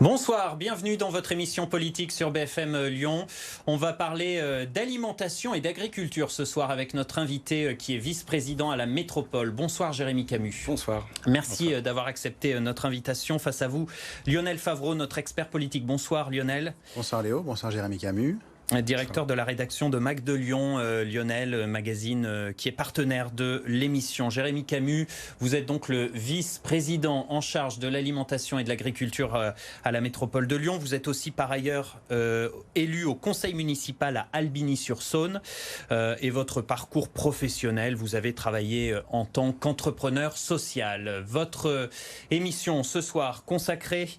Bonsoir, bienvenue dans votre émission politique sur BFM Lyon. On va parler d'alimentation et d'agriculture ce soir avec notre invité qui est vice-président à la métropole. Bonsoir Jérémy Camus. Bonsoir. Merci d'avoir accepté notre invitation. Face à vous, Lionel Favreau, notre expert politique. Bonsoir Lionel. Bonsoir Léo, bonsoir Jérémy Camus. Directeur de la rédaction de Mag de Lyon, Lionel, magazine qui est partenaire de l'émission. Jérémy Camus, vous êtes donc le vice-président en charge de l'alimentation et de l'agriculture à la métropole de Lyon. Vous êtes aussi par ailleurs élu au conseil municipal à Albigny-sur-Saône. Et votre parcours professionnel, vous avez travaillé en tant qu'entrepreneur social. Votre émission ce soir consacrée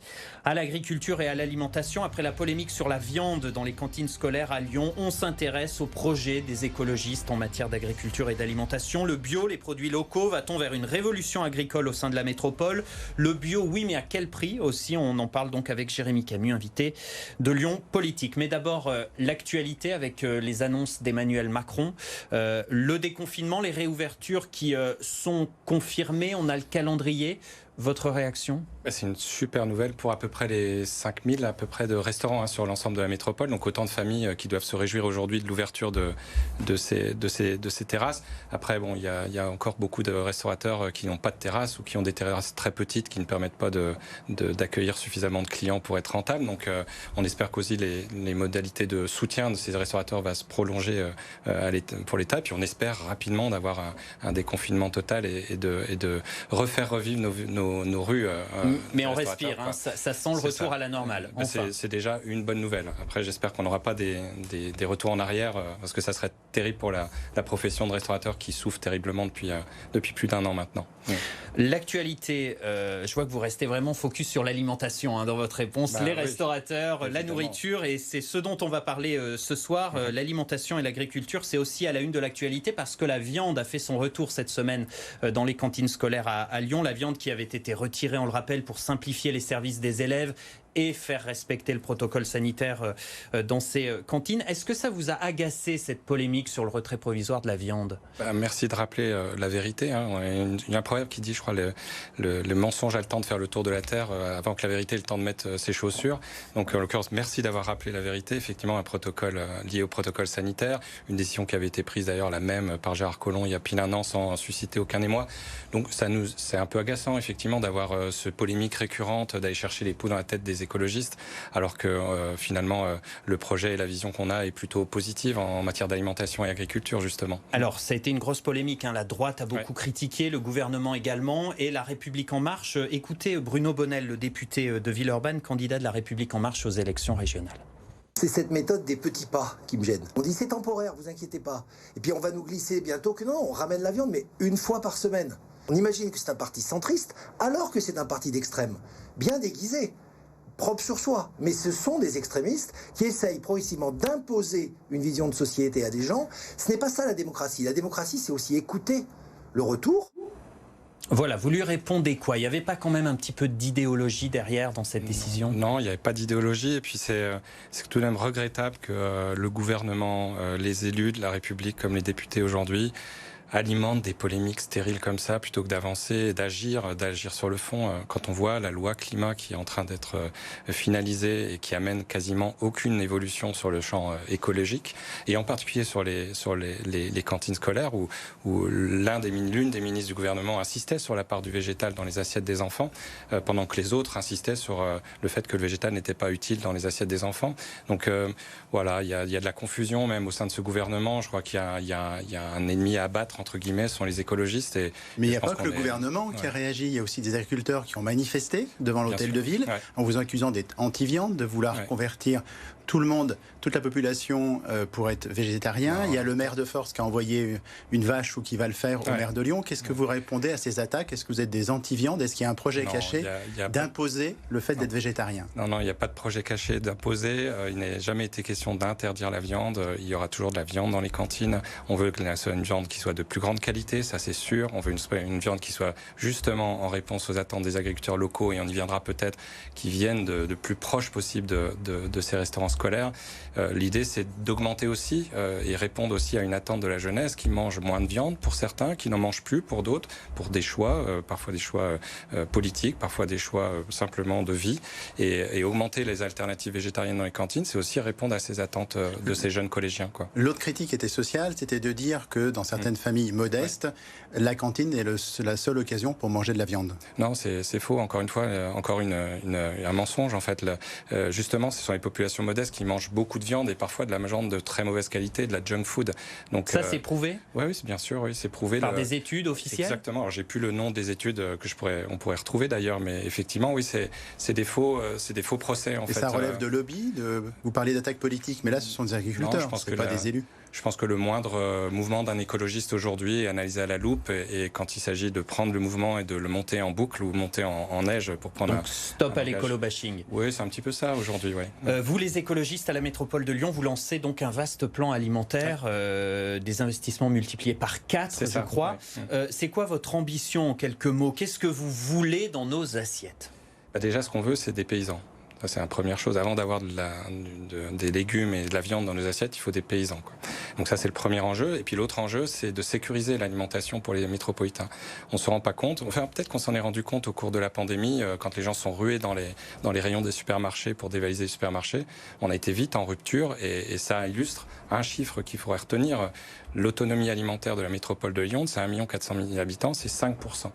à l'agriculture et à l'alimentation. Après la polémique sur la viande dans les cantines scolaires à Lyon, on s'intéresse au projet des écologistes en matière d'agriculture et d'alimentation. Le bio, les produits locaux, va-t-on vers une révolution agricole au sein de la métropole? Le bio, oui, mais à quel prix aussi? On en parle donc avec Jérémy Camus, invité de Lyon Politique. Mais d'abord, l'actualité avec les annonces d'Emmanuel Macron. Le déconfinement, les réouvertures qui sont confirmées, on a le calendrier. Votre réaction? C'est une super nouvelle pour à peu près les 5000 à peu près de restaurants sur l'ensemble de la métropole. Donc autant de familles qui doivent se réjouir aujourd'hui de l'ouverture de ces terrasses. Après, bon, il y a encore beaucoup de restaurateurs qui n'ont pas de terrasse ou qui ont des terrasses très petites qui ne permettent pas d'accueillir suffisamment de clients pour être rentables. Donc on espère qu'aussi les modalités de soutien de ces restaurateurs va se prolonger pour l'État. Puis on espère rapidement d'avoir un déconfinement total et de refaire revivre nos rues. Mais on respire, hein, ça sent le retour à la normale. Enfin. C'est déjà une bonne nouvelle. Après, j'espère qu'on n'aura pas des retours en arrière, parce que ça serait terrible pour la profession de restaurateur qui souffre terriblement depuis plus d'1 an maintenant. Oui. L'actualité, je vois que vous restez vraiment focus sur l'alimentation dans votre réponse. Les restaurateurs, la nourriture, et c'est ce dont on va parler ce soir. L'alimentation et l'agriculture, c'est aussi à la une de l'actualité parce que la viande a fait son retour cette semaine dans les cantines scolaires à Lyon. La viande qui avait été retirée, on le rappelle, pour simplifier les services des élèves et faire respecter le protocole sanitaire dans ces cantines. Est-ce que ça vous a agacé, cette polémique sur le retrait provisoire de la viande? Merci de rappeler la vérité. Il y a un proverbe qui dit, je crois, le mensonge a le temps de faire le tour de la terre avant que la vérité ait le temps de mettre ses chaussures. Donc, en l'occurrence, merci d'avoir rappelé la vérité. Effectivement, un protocole lié au protocole sanitaire, une décision qui avait été prise d'ailleurs la même par Gérard Collomb il y a pile 1 an sans susciter aucun émoi. Donc, c'est un peu agaçant, effectivement, d'avoir ce polémique récurrente, d'aller chercher les poux dans la tête des écologistes, alors que finalement le projet et la vision qu'on a est plutôt positive en matière d'alimentation et agriculture justement. Alors ça a été une grosse polémique, la droite a beaucoup critiqué, le gouvernement également, et la République En Marche. Écoutez Bruno Bonnel, le député de Villeurbanne, candidat de la République En Marche aux élections régionales. C'est cette méthode des petits pas qui me gêne. On dit c'est temporaire, vous inquiétez pas. Et puis on va nous glisser bientôt que non, on ramène la viande, mais 1 fois par semaine. On imagine que c'est un parti centriste, alors que c'est un parti d'extrême, bien déguisé, propre sur soi. Mais ce sont des extrémistes qui essayent progressivement d'imposer une vision de société à des gens. Ce n'est pas ça la démocratie. La démocratie, c'est aussi écouter le retour. Voilà, vous lui répondez quoi? Il n'y avait pas quand même un petit peu d'idéologie derrière dans cette décision? Non, il n'y avait pas d'idéologie. Et puis c'est tout de même regrettable que le gouvernement, les élus de la République comme les députés aujourd'hui alimente des polémiques stériles comme ça plutôt que d'avancer et d'agir sur le fond. Quand on voit la loi climat qui est en train d'être finalisée et qui amène quasiment aucune évolution sur le champ écologique, et en particulier sur les cantines scolaires où l'une des ministres du gouvernement insistait sur la part du végétal dans les assiettes des enfants, pendant que les autres insistaient sur le fait que le végétal n'était pas utile dans les assiettes des enfants. Donc voilà, il y a de la confusion même au sein de ce gouvernement. Je crois qu'il y a un ennemi à abattre entre guillemets, sont les écologistes. Mais il n'y a pas que le gouvernement qui a réagi, il y a aussi des agriculteurs qui ont manifesté devant l'hôtel de ville en vous accusant d'être anti-viande, de vouloir convertir tout le monde, toute la population pour être végétarien. Il y a le maire de Force qui a envoyé une vache ou qui va le faire au maire de Lyon. Qu'est-ce que vous répondez à ces attaques? Est-ce que vous êtes des anti-viande? Est-ce qu'il y a un projet caché d'imposer le fait d'être végétarien? Non, il n'y a pas de projet caché d'imposer. Il n'a jamais été question d'interdire la viande. Il y aura toujours de la viande dans les cantines. On veut que ce soit une viande qui soit de plus grande qualité, ça c'est sûr. On veut une viande qui soit justement en réponse aux attentes des agriculteurs locaux, et on y viendra peut-être, qui viennent de plus proche possible de ces restaurants scolaires. L'idée, c'est d'augmenter aussi et répondre aussi à une attente de la jeunesse qui mange moins de viande pour certains, qui n'en mangent plus pour d'autres, pour des choix, parfois des choix politiques, parfois des choix simplement de vie. Et augmenter les alternatives végétariennes dans les cantines, c'est aussi répondre à ces attentes de ces jeunes collégiens, quoi. L'autre critique était sociale, c'était de dire que dans certaines familles modestes, la cantine est la seule occasion pour manger de la viande. Non, c'est faux. Encore une fois, encore un mensonge en fait. Justement, ce sont les populations modestes qui mangent beaucoup de viande et parfois de la viande de très mauvaise qualité, de la junk food. Donc ça, c'est prouvé ? Oui, bien sûr, oui, c'est prouvé par des études officielles. Exactement. Alors, j'ai plus le nom des études on pourrait retrouver d'ailleurs, mais effectivement, oui, c'est des faux procès en fait. Et ça relève de lobby. Vous parliez d'attaques politiques, mais là, ce sont des agriculteurs, ce ne sont pas des élus. Je pense que le moindre mouvement d'un écologiste aujourd'hui est analysé à la loupe, et quand il s'agit de prendre le mouvement et de le monter en boucle ou monter en neige pour prendre donc stop à l'écolo-bashing. Oui, c'est un petit peu ça aujourd'hui. Oui. Vous, les écologistes à la métropole de Lyon, vous lancez donc un vaste plan alimentaire, des investissements multipliés par 4, je crois. Ouais. C'est quoi votre ambition en quelques mots ? Qu'est-ce que vous voulez dans nos assiettes ? Déjà, ce qu'on veut, c'est des paysans. Ça, c'est la première chose. Avant d'avoir des légumes et de la viande dans nos assiettes, il faut des paysans, quoi. Donc ça, c'est le premier enjeu. Et puis l'autre enjeu, c'est de sécuriser l'alimentation pour les métropolitains. On ne se rend pas compte. Enfin, peut-être qu'on s'en est rendu compte au cours de la pandémie, quand les gens sont rués dans les rayons des supermarchés pour dévaliser les supermarchés. On a été vite en rupture, et ça illustre un chiffre qu'il faudrait retenir. L'autonomie alimentaire de la métropole de Lyon, c'est 1 400 000 habitants, c'est 5%.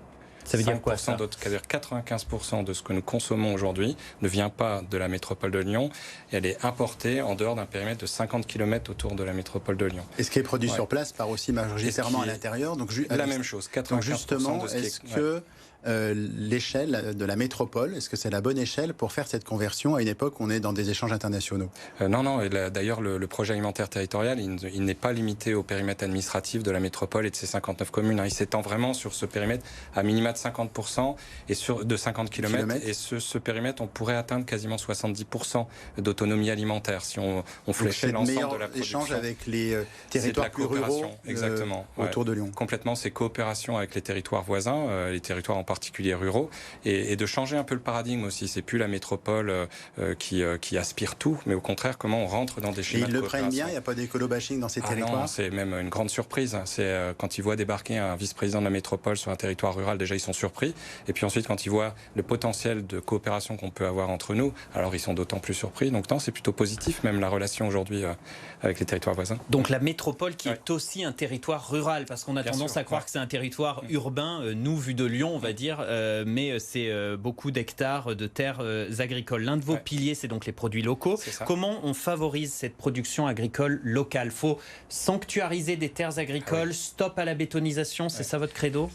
Ça veut dire quoi, ça ? C'est-à-dire 95% de ce que nous consommons aujourd'hui ne vient pas de la métropole de Lyon, et elle est importée en dehors d'un périmètre de 50 km autour de la métropole de Lyon. Et ce qui est produit sur place part aussi majoritairement à l'intérieur. Donc, la même chose, 95% donc justement, de ce qui est-ce que l'échelle de la métropole, est-ce que c'est la bonne échelle pour faire cette conversion à une époque où on est dans des échanges internationaux ? Non. D'ailleurs, le projet alimentaire territorial, il n'est pas limité au périmètre administratif de la métropole et de ses 59 communes. Il s'étend vraiment sur ce périmètre à minima de 50% et de 50 km. Et ce périmètre, on pourrait atteindre quasiment 70% d'autonomie alimentaire si on fléchait l'ensemble de la production. Échange avec les territoires plus ruraux autour de Lyon. Complètement, c'est coopération avec les territoires voisins, les territoires en particulier ruraux, et de changer un peu le paradigme aussi. C'est plus la métropole qui aspire tout, mais au contraire, comment on rentre dans des schémas de coopération. Ils le prennent bien, il n'y a pas d'écolo-bashing dans ces territoires ? Non, c'est même une grande surprise. C'est quand ils voient débarquer un vice-président de la métropole sur un territoire rural, déjà ils sont surpris, et puis ensuite quand ils voient le potentiel de coopération qu'on peut avoir entre nous, alors ils sont d'autant plus surpris. Donc non, c'est plutôt positif, même la relation aujourd'hui avec les territoires voisins. Donc la métropole qui est aussi un territoire rural, parce qu'on a tendance à croire que c'est un territoire urbain, nous, vu de Lyon, on va dire, mais c'est beaucoup d'hectares de terres agricoles. L'un de vos piliers, c'est donc les produits locaux. Comment on favorise cette production agricole locale ? Il faut sanctuariser des terres agricoles, stop à la bétonisation, c'est ça votre credo ?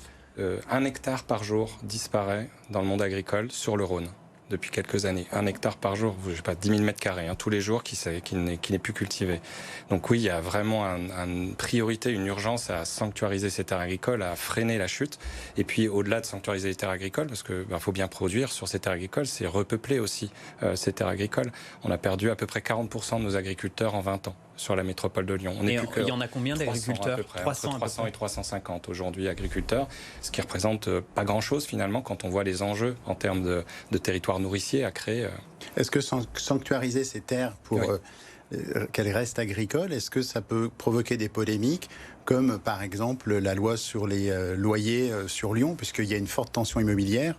1 hectare par jour disparaît dans le monde agricole sur le Rhône depuis quelques années. 1 hectare par jour, je sais pas, 10 000 mètres carrés, tous les jours, qui n'est plus cultivé. Donc oui, il y a vraiment une priorité, une urgence à sanctuariser ces terres agricoles, à freiner la chute. Et puis au-delà de sanctuariser les terres agricoles, parce que faut bien produire sur ces terres agricoles, c'est repeupler aussi ces terres agricoles. On a perdu à peu près 40% de nos agriculteurs en 20 ans sur la métropole de Lyon. Il y en a combien d'agriculteurs ? 300 et 350 aujourd'hui agriculteurs, ce qui représente pas grand-chose finalement quand on voit les enjeux en termes de territoire nourricier à créer. Est-ce que sanctuariser ces terres pour qu'elles restent agricoles, est-ce que ça peut provoquer des polémiques, comme par exemple la loi sur les loyers sur Lyon, puisqu'il y a une forte tension immobilière ?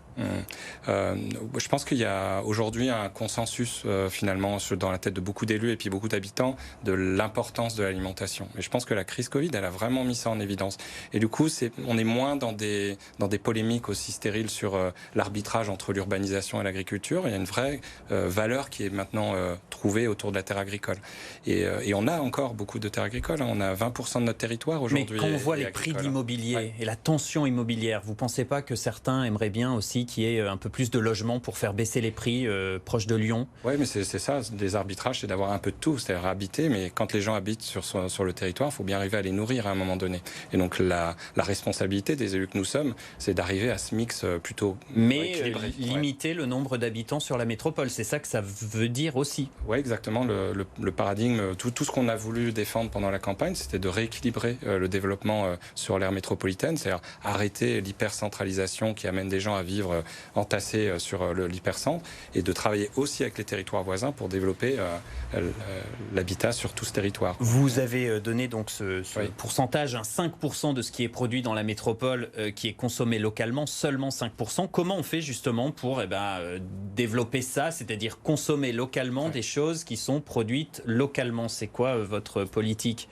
Je pense qu'il y a aujourd'hui un consensus finalement dans la tête de beaucoup d'élus et puis beaucoup d'habitants de l'importance de l'alimentation. Et je pense que la crise Covid, elle a vraiment mis ça en évidence. Et du coup, on est moins dans des polémiques aussi stériles sur l'arbitrage entre l'urbanisation et l'agriculture. Il y a une vraie valeur qui est maintenant trouvée autour de la terre agricole. Et on a encore beaucoup de terres agricoles. On a 20% de notre territoire aujourd'hui. Mais quand on voit les prix de l'immobilier et la tension immobilière, vous ne pensez pas que certains aimeraient bien aussi qu'il y ait un peu plus de logements pour faire baisser les prix proches de Lyon ? Oui, mais c'est ça, des arbitrages, c'est d'avoir un peu de tout, c'est-à-dire habiter, mais quand les gens habitent sur le territoire, il faut bien arriver à les nourrir à un moment donné. Et donc la responsabilité des élus que nous sommes, c'est d'arriver à ce mix plutôt équilibré. Mais limiter le nombre d'habitants sur la métropole, c'est ça que ça veut dire aussi. Oui, exactement. Le paradigme, tout ce qu'on a voulu défendre pendant la campagne, c'était de rééquilibrer le développement sur l'aire métropolitaine, c'est-à-dire arrêter l'hypercentralisation qui amène des gens à vivre entassés sur l'hypercentre, et de travailler aussi avec les territoires voisins pour développer l'habitat sur tout ce territoire. Vous avez donné donc ce pourcentage, 5% de ce qui est produit dans la métropole qui est consommé localement, seulement 5%. Comment on fait justement pour développer ça, c'est-à-dire consommer localement des choses qui sont produites localement? C'est quoi votre politique?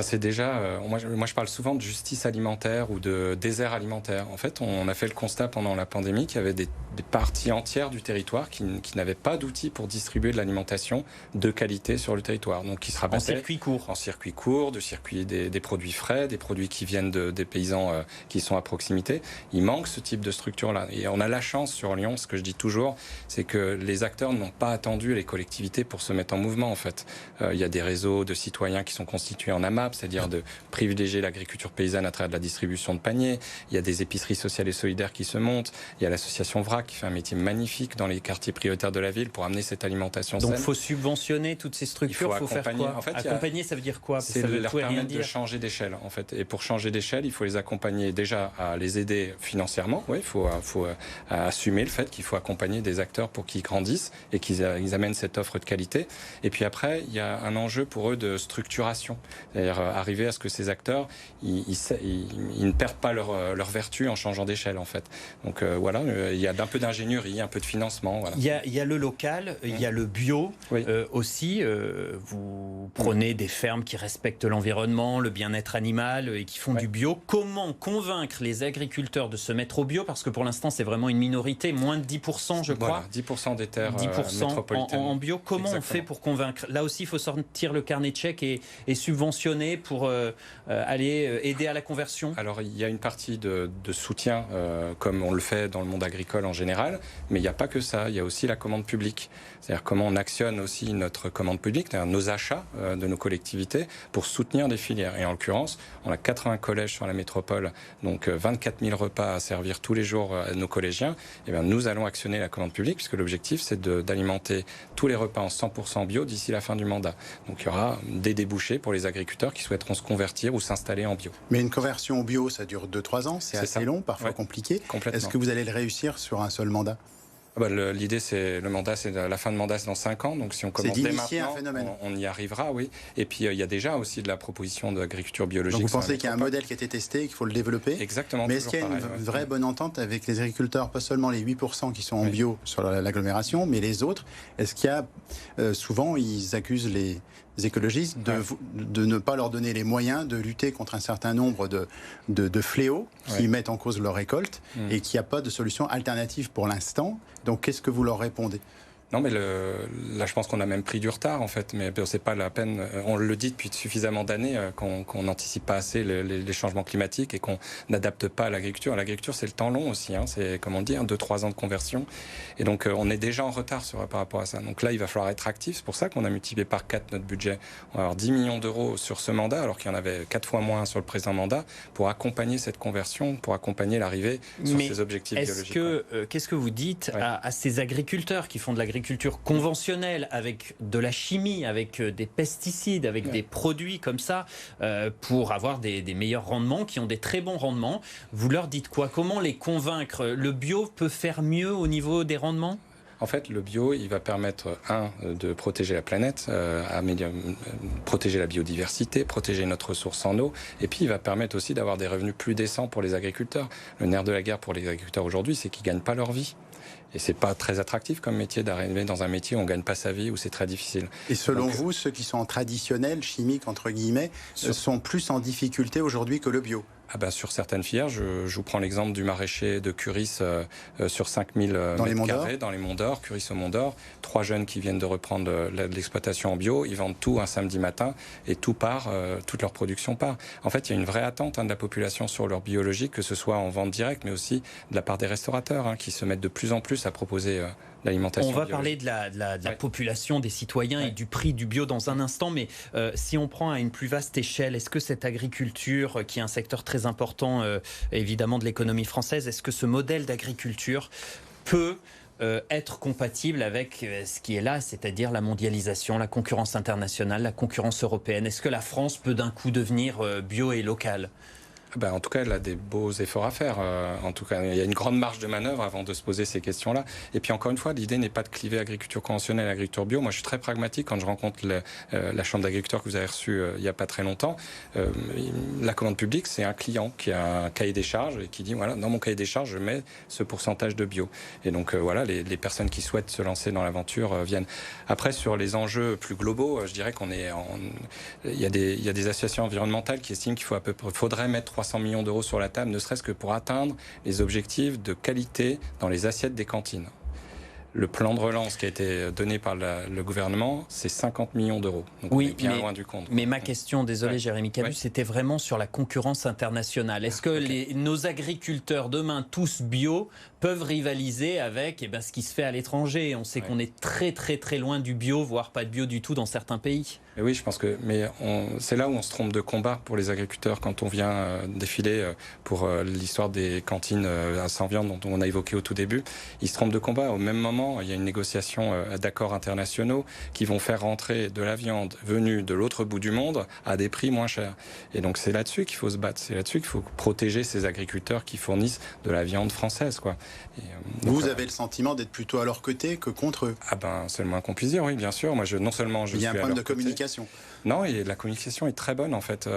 C'est déjà, moi je parle souvent de justice alimentaire ou de désert alimentaire. En fait, on a fait le constat pendant la pandémie qu'il y avait des parties entières du territoire qui n'avaient pas d'outils pour distribuer de l'alimentation de qualité sur le territoire. Donc, qui se rabattaient en circuit court. En circuit court, des produits frais, des produits qui viennent des paysans qui sont à proximité. Il manque ce type de structure-là. Et on a la chance sur Lyon, ce que je dis toujours, c'est que les acteurs n'ont pas attendu les collectivités pour se mettre en mouvement, en fait. Il y a des réseaux de citoyens qui sont constitués en AMAP, c'est-à-dire de privilégier l'agriculture paysanne à travers de la distribution de paniers. Il y a des épiceries sociales et solidaires qui se montent. Il y a l'association VRAC qui fait un métier magnifique dans les quartiers prioritaires de la ville pour amener cette alimentation saine. Donc il faut subventionner toutes ces structures, il faut faire quoi? En fait, accompagner, ça veut dire quoi? C'est leur permettre de changer d'échelle, en fait. Et pour changer d'échelle, il faut les accompagner déjà à les aider financièrement. Oui, il faut assumer le fait qu'il faut accompagner des acteurs pour qu'ils grandissent et qu'ils amènent cette offre de qualité. Et puis après, il y a un enjeu pour eux de structuration. C'est-à-dire arriver à ce que ces acteurs ils ne perdent pas leur vertu en changeant d'échelle, en fait. Donc voilà, il y a un peu d'ingénierie, un peu de financement. Voilà. Il y a le local, il y a le bio aussi. Vous prenez des fermes qui respectent l'environnement, le bien-être animal et qui font du bio. Comment convaincre les agriculteurs de se mettre au bio? Parce que pour l'instant, c'est vraiment une minorité, moins de 10%, je crois. Voilà, 10% des terres 10% métropolitaines. en bio. Comment on fait pour convaincre? Là aussi, il faut sortir le carnet de chèques et subventionner pour aller aider à la conversion? Alors, il y a une partie de soutien, comme on le fait dans le monde agricole en général, mais il n'y a pas que ça. Il y a aussi la commande publique. C'est-à-dire comment on actionne aussi notre commande publique, c'est-à-dire nos achats de nos collectivités pour soutenir des filières. Et en l'occurrence, on a 80 collèges sur la métropole, donc 24 000 repas à servir tous les jours à nos collégiens. Et bien, nous allons actionner la commande publique, puisque l'objectif, c'est d'alimenter tous les repas en 100% bio d'ici la fin du mandat. Donc, il y aura des débouchés pour les agriculteurs qui souhaiteront se convertir ou s'installer en bio. Mais une conversion au bio, ça dure 2-3 ans, c'est assez long, parfois compliqué. Est-ce que vous allez le réussir sur un seul mandat? L'idée, c'est la fin de mandat, c'est dans 5 ans. Donc, si on commence dès maintenant, on y arrivera, oui. Et puis, il y a déjà aussi de la proposition d'agriculture biologique. Donc, vous pensez qu'il y a un modèle qui a été testé et qu'il faut le développer? Exactement. Mais est-ce qu'il y a une vraie bonne entente avec les agriculteurs, pas seulement les 8% qui sont en bio sur l'agglomération, mais les autres? Est-ce qu'il y a, souvent, ils accusent les écologistes de ne pas leur donner les moyens de lutter contre un certain nombre de fléaux qui mettent en cause leur récolte et qu'il n'y a pas de solution alternative pour l'instant. Donc, qu'est-ce que vous leur répondez? Non, mais là, je pense qu'on a même pris du retard, en fait. Mais c'est pas la peine. On le dit depuis suffisamment d'années qu'on n'anticipe pas assez les changements climatiques et qu'on n'adapte pas à l'agriculture. L'agriculture, c'est le temps long aussi. C'est, comme on dit, 2-3 ans de conversion. Et donc, on est déjà en retard par rapport à ça. Donc là, il va falloir être actif. C'est pour ça qu'on a multiplié par 4 notre budget. On va avoir 10 millions d'euros sur ce mandat, alors qu'il y en avait 4 fois moins sur le précédent mandat, pour accompagner cette conversion, pour accompagner l'arrivée sur ces objectifs biologiques. Qu'est-ce que vous dites à ces agriculteurs qui font de l'agriculture conventionnelle, avec de la chimie, avec des pesticides, avec des produits comme ça, pour avoir des meilleurs rendements, qui ont des très bons rendements? Vous leur dites quoi? Comment les convaincre? Le bio peut faire mieux au niveau des rendements? En fait, le bio, il va permettre, de protéger la planète, protéger la biodiversité, protéger notre ressource en eau, et puis il va permettre aussi d'avoir des revenus plus décents pour les agriculteurs. Le nerf de la guerre pour les agriculteurs aujourd'hui, c'est qu'ils ne gagnent pas leur vie. Et c'est pas très attractif comme métier d'arriver dans un métier où on gagne pas sa vie, où c'est très difficile. Et selon vous, ceux qui sont traditionnels, chimiques entre guillemets, sont plus en difficulté aujourd'hui que le bio? Sur certaines filières, je vous prends l'exemple du maraîcher de Curis sur 5000 mètres carrés dans les Monts d'Or, Curis au Mont d'Or. 3 jeunes qui viennent de reprendre l'exploitation en bio, ils vendent tout un samedi matin et tout part, toute leur production part. En fait, il y a une vraie attente de la population sur leur biologique, que ce soit en vente directe, mais aussi de la part des restaurateurs qui se mettent de plus en plus à proposer l'alimentation biologique. On va biologique. parler de la population, des citoyens et du prix du bio dans un instant, mais si on prend à une plus vaste échelle, est-ce que cette agriculture, qui est un secteur très important évidemment de l'économie française, est-ce que ce modèle d'agriculture peut être compatible avec ce qui est là, c'est-à-dire la mondialisation, la concurrence internationale, la concurrence européenne? Est-ce que la France peut d'un coup devenir bio et locale? En tout cas, elle a des beaux efforts à faire. En tout cas, il y a une grande marge de manœuvre avant de se poser ces questions-là. Et puis, encore une fois, l'idée n'est pas de cliver agriculture conventionnelle et agriculture bio. Moi, je suis très pragmatique quand je rencontre la Chambre d'agriculture que vous avez reçue il n'y a pas très longtemps. La commande publique, c'est un client qui a un cahier des charges et qui dit, voilà, dans mon cahier des charges, je mets ce pourcentage de bio. Et donc, voilà, les personnes qui souhaitent se lancer dans l'aventure viennent. Après, sur les enjeux plus globaux, je dirais il y a des associations environnementales qui estiment qu'il faudrait mettre 300 millions d'euros sur la table, ne serait-ce que pour atteindre les objectifs de qualité dans les assiettes des cantines. Le plan de relance qui a été donné par le gouvernement, c'est 50 millions d'euros. Donc oui, on est bien loin du compte. Mais ma question, désolé Jérémy Camus, c'était vraiment sur la concurrence internationale. Est-ce que nos agriculteurs demain, tous bio, peuvent rivaliser avec ce qui se fait à l'étranger? On sait qu'on est très très très loin du bio, voire pas de bio du tout dans certains pays. Et oui, je pense que c'est là où on se trompe de combat pour les agriculteurs quand on vient défiler pour l'histoire des cantines sans viande dont on a évoqué au tout début. Ils se trompent de combat. Au même moment, il y a une négociation d'accords internationaux qui vont faire rentrer de la viande venue de l'autre bout du monde à des prix moins chers. Et donc c'est là-dessus qu'il faut se battre. C'est là-dessus qu'il faut protéger ces agriculteurs qui fournissent de la viande française, quoi. Vous avez le sentiment d'être plutôt à leur côté que contre eux? C'est le moins qu'on puisse dire, oui, bien sûr. Moi, non seulement je suis à leur côté. Il y a un problème de communication. Non, et la communication est très bonne en fait.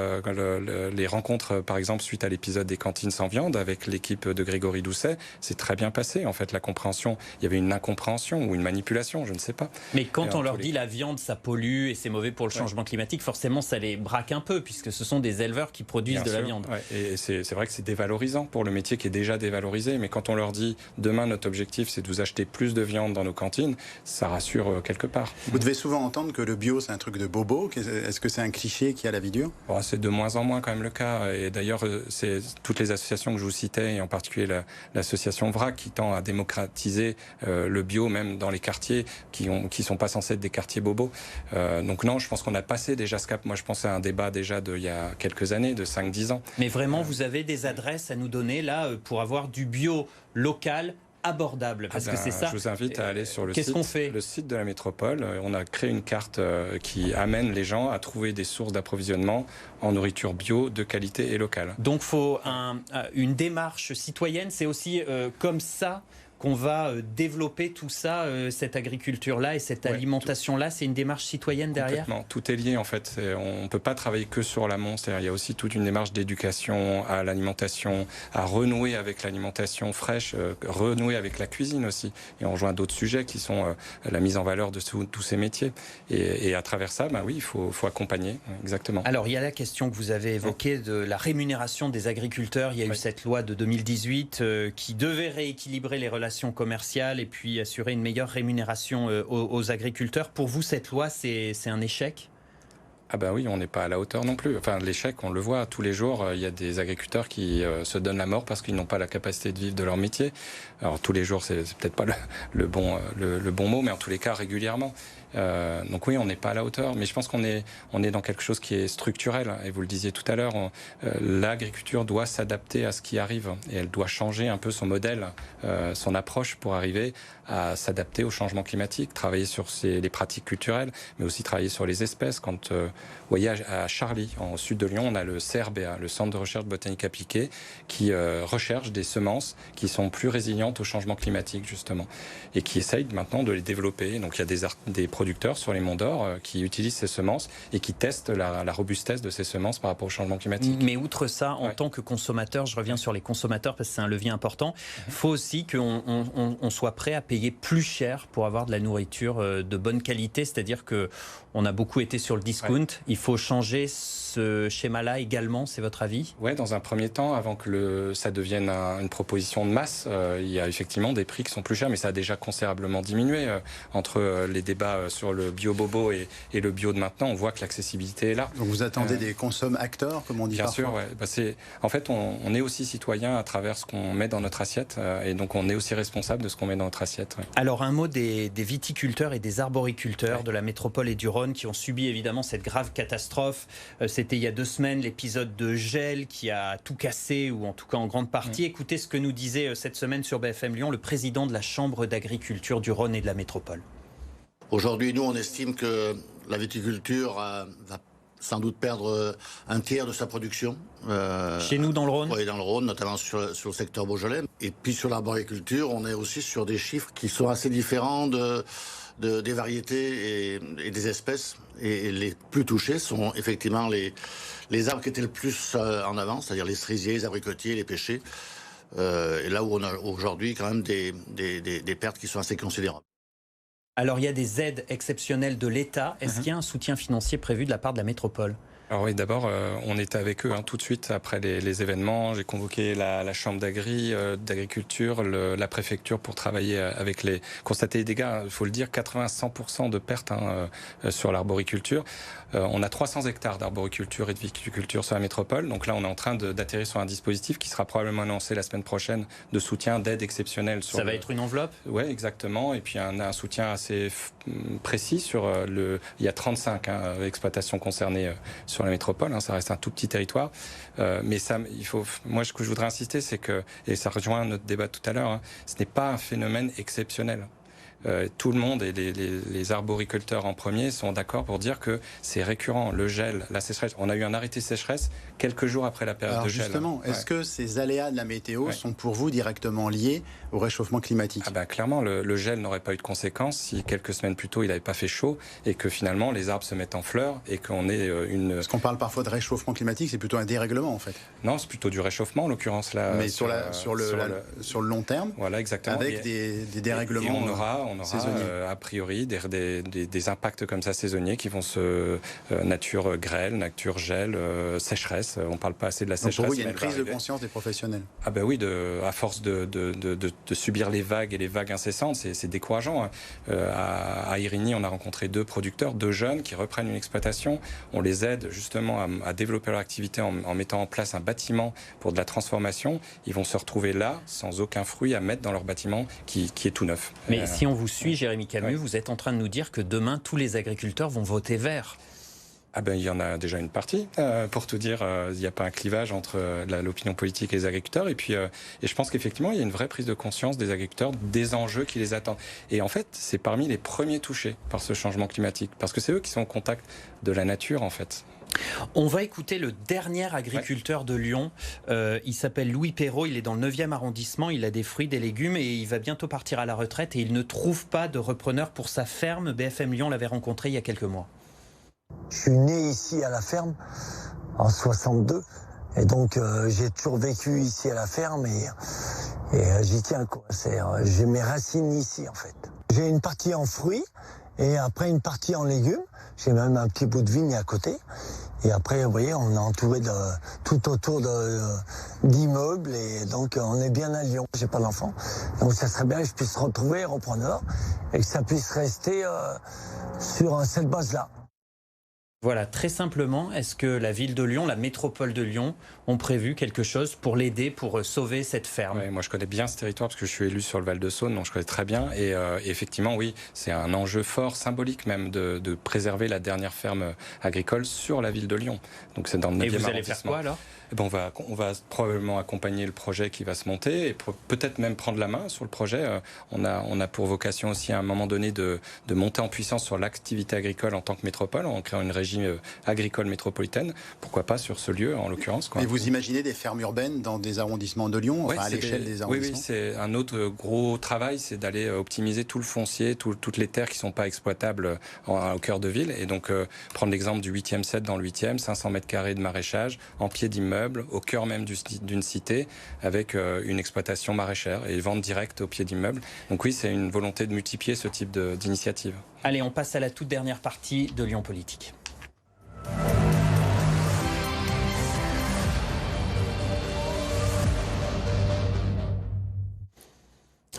Les rencontres, par exemple, suite à l'épisode des cantines sans viande avec l'équipe de Grégory Doucet, c'est très bien passé. En fait, la compréhension, il y avait une incompréhension ou une manipulation, je ne sais pas. Mais quand on leur dit la viande, ça pollue et c'est mauvais pour le changement climatique, forcément, ça les braque un peu puisque ce sont des éleveurs qui produisent la viande. Ouais. Et c'est vrai que c'est dévalorisant pour le métier qui est déjà dévalorisé. Mais quand on leur dit demain, notre objectif, c'est de vous acheter plus de viande dans nos cantines, ça rassure quelque part. Vous devez souvent entendre que le bio, c'est un truc de bobo. Est-ce que c'est un cliché qui a la vie dure? C'est de moins en moins quand même le cas. Et d'ailleurs, c'est toutes les associations que je vous citais, et en particulier l'association VRAC, qui tend à démocratiser le bio, même dans les quartiers qui sont pas censés être des quartiers bobos. Donc non, je pense qu'on a passé déjà ce cap. Moi, je pense à un débat déjà il y a quelques années, de 5-10 ans. Mais vraiment, vous avez des adresses à nous donner là pour avoir du bio local abordable, parce que c'est ça. Je vous invite à aller sur le site de la métropole. On a créé une carte qui amène les gens à trouver des sources d'approvisionnement en nourriture bio, de qualité et locale. Donc il faut une démarche citoyenne, c'est aussi comme ça qu'on va développer tout ça, cette agriculture-là et cette alimentation-là. C'est une démarche citoyenne derrière? Complètement. Tout est lié en fait. On ne peut pas travailler que sur l'amont. Il y a aussi toute une démarche d'éducation à l'alimentation, à renouer avec l'alimentation fraîche, renouer avec la cuisine aussi. Et on rejoint d'autres sujets qui sont la mise en valeur de tous ces métiers. Et à travers ça, oui, il faut accompagner. Exactement. Alors, il y a la question que vous avez évoquée de la rémunération des agriculteurs. Il y a eu cette loi de 2018 qui devait rééquilibrer les relations commerciales et puis assurer une meilleure rémunération aux agriculteurs. Pour vous, cette loi, c'est un échec? Oui, on n'est pas à la hauteur non plus. Enfin, l'échec, on le voit tous les jours. Il y a des agriculteurs qui se donnent la mort parce qu'ils n'ont pas la capacité de vivre de leur métier. Alors tous les jours, c'est peut-être pas le bon mot, mais en tous les cas régulièrement. Donc oui, on n'est pas à la hauteur, mais je pense qu'on est dans quelque chose qui est structurel. Et vous le disiez tout à l'heure, l'agriculture doit s'adapter à ce qui arrive et elle doit changer un peu son modèle, son approche pour arriver à s'adapter au changement climatique, travailler sur les pratiques culturelles, mais aussi travailler sur les espèces. Quand vous voyez à Charly, en sud de Lyon, on a le CRBA, le Centre de recherche botanique appliquée, qui recherche des semences qui sont plus résilientes au changement climatique justement, et qui essaye maintenant de les développer. Donc il y a des producteurs sur les monts d'Or qui utilisent ces semences et qui testent la robustesse de ces semences par rapport au changement climatique. Mais outre ça, en tant que consommateur, je reviens sur les consommateurs parce que c'est un levier important, il faut aussi qu'on soit prêt à payer plus cher pour avoir de la nourriture de bonne qualité, c'est-à-dire qu'on a beaucoup été sur le discount, il faut changer ce schéma-là également, c'est votre avis? Oui, dans un premier temps, avant que ça devienne une proposition de masse, il y a effectivement des prix qui sont plus chers, mais ça a déjà considérablement diminué entre les débats sur le bio-bobo et le bio de maintenant, on voit que l'accessibilité est là. Donc vous attendez des consommateurs, comme on dit parfois. Bien sûr, ouais. En fait, on est aussi citoyen à travers ce qu'on met dans notre assiette, et donc on est aussi responsable de ce qu'on met dans notre assiette. Ouais. Alors un mot des viticulteurs et des arboriculteurs de la métropole et du Rhône qui ont subi évidemment cette grave catastrophe. C'était il y a 2 semaines l'épisode de gel qui a tout cassé, ou en tout cas en grande partie. Écoutez ce que nous disait cette semaine sur BFM Lyon le président de la Chambre d'agriculture du Rhône et de la métropole. Aujourd'hui, nous, on estime que la viticulture va sans doute perdre un tiers de sa production. Chez nous, dans le Rhône ? Oui, dans le Rhône, notamment sur le secteur Beaujolais. Et puis sur l'arboriculture, on est aussi sur des chiffres qui sont assez différents des variétés et des espèces. Et les plus touchés sont effectivement les arbres qui étaient le plus en avant, c'est-à-dire les cerisiers, les abricotiers, les pêchers. Et là où on a aujourd'hui quand même des pertes qui sont assez considérables. Alors il y a des aides exceptionnelles de l'État. Est-ce qu'il y a un soutien financier prévu de la part de la métropole ? Alors oui, d'abord, on était avec eux tout de suite après les événements. J'ai convoqué la chambre d'agriculture, la préfecture pour travailler avec constater les dégâts. Il faut le dire, 80-100% de pertes sur l'arboriculture. On a 300 hectares d'arboriculture et de viticulture sur la métropole. Donc là, on est en train d'atterrir sur un dispositif qui sera probablement annoncé la semaine prochaine de soutien, d'aide exceptionnelle. Ça va être une enveloppe ? Oui, exactement. Et puis on a un soutien assez précis sur il y a 35 exploitations concernées sur la métropole, ça reste un tout petit territoire, mais moi ce que je voudrais insister, c'est que, et ça rejoint notre débat tout à l'heure, ce n'est pas un phénomène exceptionnel. Tout le monde et les arboriculteurs en premier sont d'accord pour dire que c'est récurrent, le gel, la sécheresse. On a eu un arrêté sécheresse quelques jours après la période de gel. Justement, est-ce que ces aléas de la météo sont pour vous directement liés au réchauffement climatique ? Clairement, le gel n'aurait pas eu de conséquences si quelques semaines plus tôt il n'avait pas fait chaud et que finalement les arbres se mettent en fleurs et qu'on ait une... Parce qu'on parle parfois de réchauffement climatique, c'est plutôt un dérèglement en fait. Non, c'est plutôt du réchauffement en l'occurrence là. Mais sur le long terme, voilà, exactement. Avec des dérèglements. Et on aura a priori des impacts comme ça saisonniers qui vont se nature grêle, nature gel, sécheresse. On ne parle pas assez de la sécheresse. Donc pour vous, il y a une prise de conscience des professionnels. Ah ben oui, à force de subir les vagues et les vagues incessantes, c'est décourageant. À Irigny, on a rencontré 2 producteurs, 2 jeunes qui reprennent une exploitation. On les aide justement à développer leur activité en mettant en place un bâtiment pour de la transformation. Ils vont se retrouver là, sans aucun fruit à mettre dans leur bâtiment qui est tout neuf. Mais si on vous suit, Jérémy Camus, vous êtes en train de nous dire que demain, tous les agriculteurs vont voter vert. Il y en a déjà une partie. Pour tout dire, il n'y a pas un clivage entre l'opinion politique et les agriculteurs. Et puis, je pense qu'effectivement, il y a une vraie prise de conscience des agriculteurs, des enjeux qui les attendent. Et en fait, c'est parmi les premiers touchés par ce changement climatique, parce que c'est eux qui sont en contact de la nature, en fait. On va écouter le dernier agriculteur de Lyon. Il s'appelle Louis Perrault, il est dans le 9e arrondissement, il a des fruits, des légumes et il va bientôt partir à la retraite et il ne trouve pas de repreneur pour sa ferme. BFM Lyon l'avait rencontré il y a quelques mois. Je suis né ici à la ferme en 62 et donc j'ai toujours vécu ici à la ferme et j'y tiens quoi. J'ai mes racines ici en fait. J'ai une partie en fruits et après une partie en légumes. J'ai même un petit bout de vigne à côté. Et après, vous voyez, on est entouré tout autour d'immeubles et donc on est bien à Lyon. J'ai pas d'enfant, donc ça serait bien que je puisse retrouver un repreneur et que ça puisse rester sur cette base-là. Voilà, très simplement, est-ce que la ville de Lyon, la métropole de Lyon, ont prévu quelque chose pour l'aider, pour sauver cette ferme ? Moi, je connais bien ce territoire parce que je suis élu sur le Val-de-Saône, donc je connais très bien. Et effectivement, oui, c'est un enjeu fort, symbolique même, de préserver la dernière ferme agricole sur la ville de Lyon. Donc c'est dans le 9e arrondissement. Et vous allez faire quoi alors ? On va probablement accompagner le projet qui va se monter et peut-être même prendre la main sur le projet. On a pour vocation aussi à un moment donné de monter en puissance sur l'activité agricole en tant que métropole en créant une régie agricole métropolitaine. Pourquoi pas sur ce lieu en l'occurrence. Et vous imaginez des fermes urbaines dans des arrondissements de Lyon, à l'échelle des arrondissements ? Oui, c'est un autre gros travail, c'est d'aller optimiser tout le foncier, toutes les terres qui ne sont pas exploitables au cœur de ville. Et donc prendre l'exemple du 8e set dans le 8e, 500 mètres carrés de maraîchage, en pied d'immeuble, au cœur même d'une cité, avec une exploitation maraîchère et vente directe au pied d'immeuble. Donc oui, c'est une volonté de multiplier ce type d'initiative. Allez, on passe à la toute dernière partie de Lyon Politique.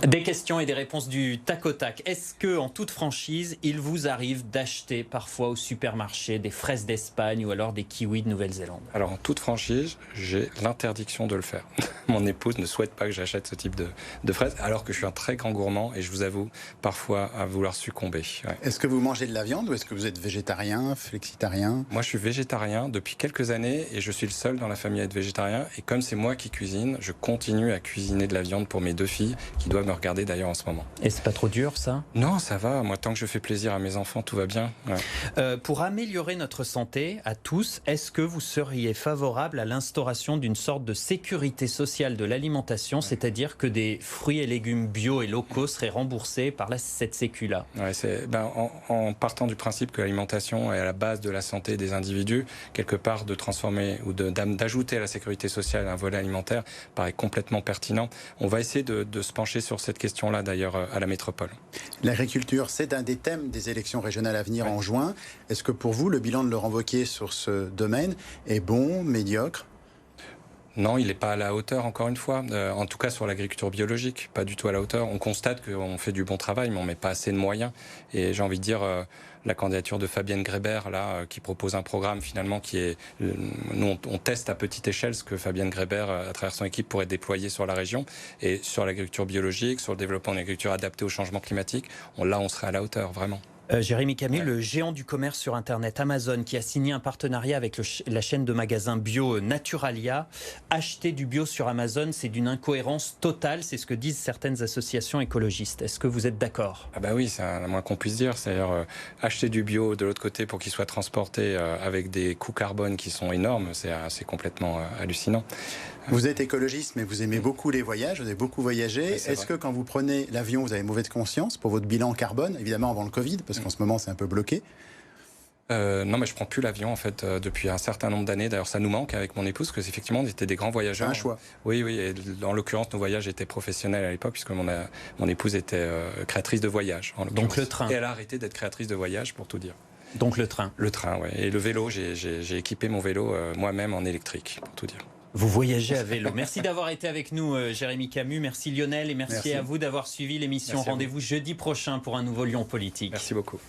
Des questions et des réponses du tac au tac. Est-ce que, en toute franchise, il vous arrive d'acheter parfois au supermarché des fraises d'Espagne ou alors des kiwis de Nouvelle-Zélande? Alors en toute franchise, j'ai l'interdiction de le faire. Mon épouse ne souhaite pas que j'achète ce type de fraises, alors que je suis un très grand gourmand et je vous avoue parfois à vouloir succomber. Ouais. Est-ce que vous mangez de la viande ou est-ce que vous êtes végétarien, flexitarien? Moi je suis végétarien depuis quelques années et je suis le seul dans la famille à être végétarien. Et comme c'est moi qui cuisine, je continue à cuisiner de la viande pour mes 2 filles qui doivent me regarder d'ailleurs en ce moment. Et c'est pas trop dur ça? Non, ça va. Moi, tant que je fais plaisir à mes enfants, tout va bien. Ouais. Pour améliorer notre santé à tous, est-ce que vous seriez favorable à l'instauration d'une sorte de sécurité sociale de l'alimentation, c'est-à-dire que des fruits et légumes bio et locaux seraient remboursés par cette sécu-là? Ouais, en partant du principe que l'alimentation est à la base de la santé des individus, quelque part de transformer ou d'ajouter à la sécurité sociale un volet alimentaire paraît complètement pertinent. On va essayer de se pencher sur cette question-là d'ailleurs à la métropole. L'agriculture, c'est un des thèmes des élections régionales à venir en juin. Est-ce que pour vous, le bilan de Laurent Wauquiez sur ce domaine est bon, médiocre? Non, il n'est pas à la hauteur, encore une fois. En tout cas, sur l'agriculture biologique, pas du tout à la hauteur. On constate qu'on fait du bon travail, mais on ne met pas assez de moyens. Et j'ai envie de dire, la candidature de Fabienne Grébert, là, qui propose un programme finalement qui est... Nous, on teste à petite échelle ce que Fabienne Grébert, à travers son équipe, pourrait déployer sur la région. Et sur l'agriculture biologique, sur le développement d'une agriculture adaptée au changement climatique, là, on serait à la hauteur, vraiment. Jérémy Camus, le géant du commerce sur Internet Amazon, qui a signé un partenariat avec la chaîne de magasins bio Naturalia. Acheter du bio sur Amazon, c'est d'une incohérence totale, c'est ce que disent certaines associations écologistes. Est-ce que vous êtes d'accord? Ah bah oui, c'est le moins qu'on puisse dire. C'est-à-dire acheter du bio de l'autre côté pour qu'il soit transporté avec des coûts carbone qui sont énormes, c'est complètement hallucinant. Vous êtes écologiste, mais vous aimez beaucoup les voyages, vous avez beaucoup voyagé. Oui, Est-ce que quand vous prenez l'avion, vous avez mauvaise conscience pour votre bilan carbone, évidemment avant le Covid, parce qu'en ce moment c'est un peu bloqué? Non, mais je prends plus l'avion en fait depuis un certain nombre d'années. D'ailleurs, ça nous manque avec mon épouse, parce qu'effectivement, on était des grands voyageurs. C'est un choix. Oui, oui. Et en l'occurrence, nos voyages étaient professionnels à l'époque, puisque mon épouse était créatrice de voyages. Donc le train. Et elle a arrêté d'être créatrice de voyages, pour tout dire. Donc le train. Le train, oui. Et le vélo, j'ai équipé mon vélo moi-même en électrique, pour tout dire. Vous voyagez à vélo. Merci d'avoir été avec nous, Jérémy Camus. Merci Lionel et merci à vous d'avoir suivi l'émission. Rendez-vous jeudi prochain pour un nouveau Lyon Politique. Merci beaucoup.